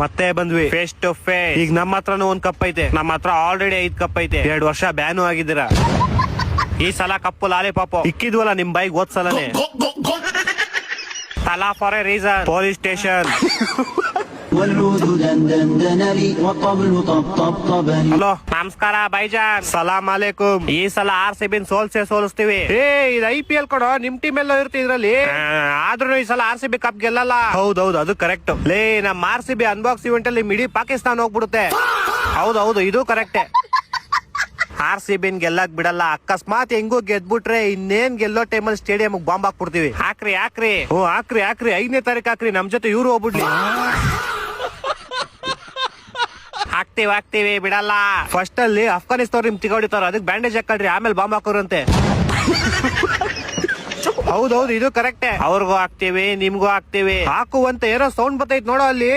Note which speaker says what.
Speaker 1: ಮತ್ತೆ ಬಂದ್ವಿ face to face. ಈಗ ನಮ್ಮ ಹತ್ರನೂ ಒಂದ್ ಕಪ್ ಐತೆ, ನಮ್ಮ ಹತ್ರ ಆಲ್ರೆಡಿ 5 ಕಪ್ ಐತೆ. 2 ವರ್ಷ ಬ್ಯಾನು ಆಗಿದ್ದೀರಾ. ಈ ಸಲ ಕಪ್ಪು ಲಾಲಿಪಾಪ್ ಇಕ್ಕಿದ್ವಲ್ಲ ನಿಮ್ ಬೈಕ್ ಓದ್ಸಲನೆ. ತಲಾ for A reason. Police station. Hello ನಮಸ್ಕಾರ ಬೈಜಾನ್. ಸಲಾಂ ಅಲೈಕುಂ. ಈ ಸಲ RCB ಸೋಲಿಸ್ತೀವಿ. ಇದು IPL ಕೊಡೋ, ನಿಮ್ ಟೀಮ್ ಎಲ್ಲ ಇರುತ್ತೆ ಇದ್ರಲ್ಲಿ. ಆದ್ರೂ ಈ ಸಲ RCB ಕಪ್ ಗೆಲ್ಲಲ್ಲ. ಹೌದೌದು, ಅದು ಕರೆಕ್ಟ್. ಲೇ ನಮ್ RCB ಅನ್ಬಾಕ್ಸ್ ಇವೆಂಟ್ ಅಲ್ಲಿ ಇಡೀ ಪಾಕಿಸ್ತಾನ ಹೋಗ್ಬಿಡುತ್ತೆ. ಹೌದೌದು, ಇದು ಕರೆಕ್ಟ್. RCB ಗೆಲ್ಲಕ್ ಬಿಡಲ್ಲ. ಅಕಸ್ಮಾತ್ ಹೆಂಗೋ ಗೆದ್ಬಿಟ್ರೆ ಇನ್ನೇನ್ ಗೆಲ್ಲೋ ಟೈಮಲ್ಲಿ ಸ್ಟೇಡಿಯಂ ಬಾಂಬ್ ಹಾಕ್ಬಿಡ್ತೀವಿ. ಹಾಕ್ರಿ. ಹ್ಞೂ ಹಾಕ್ರಿ 5ನೇ ತಾರೀಕು ಹಾಕ್ರಿ. ನಮ್ ಜೊತೆ ಇವ್ರು ಹೋಗ್ಬಿಡ್ಲಿ. ಹಾಕ್ತಿವಿ ಬಿಡಲ್ಲ. ಫಸ್ಟ್ ಅಲ್ಲಿ ಅಫ್ಘಾನಿಸ್ತಾನ ನಿಮ್ ತಿಗೋಡಿತಾರ, ಅದಕ್ಕೆ ಬ್ಯಾಂಡೇಜ್ ಹಾಕಳ್ರಿ, ಆಮೇಲೆ ಬಾಂಬ್ ಹಾಕೋರಂತೆ. ಹೌದೌದು, ಇದು ಕರೆಕ್ಟ್. ಅವ್ರಿಗೂ ಹಾಕ್ತಿವಿ, ನಿಮ್ಗೂ ಹಾಕ್ತಿವಿ. ಹಾಕುವಂತ ಏನೋ ಸೌಂಡ್ ಬರ್ತೈತ್ ನೋಡೋ ಅಲ್ಲಿ.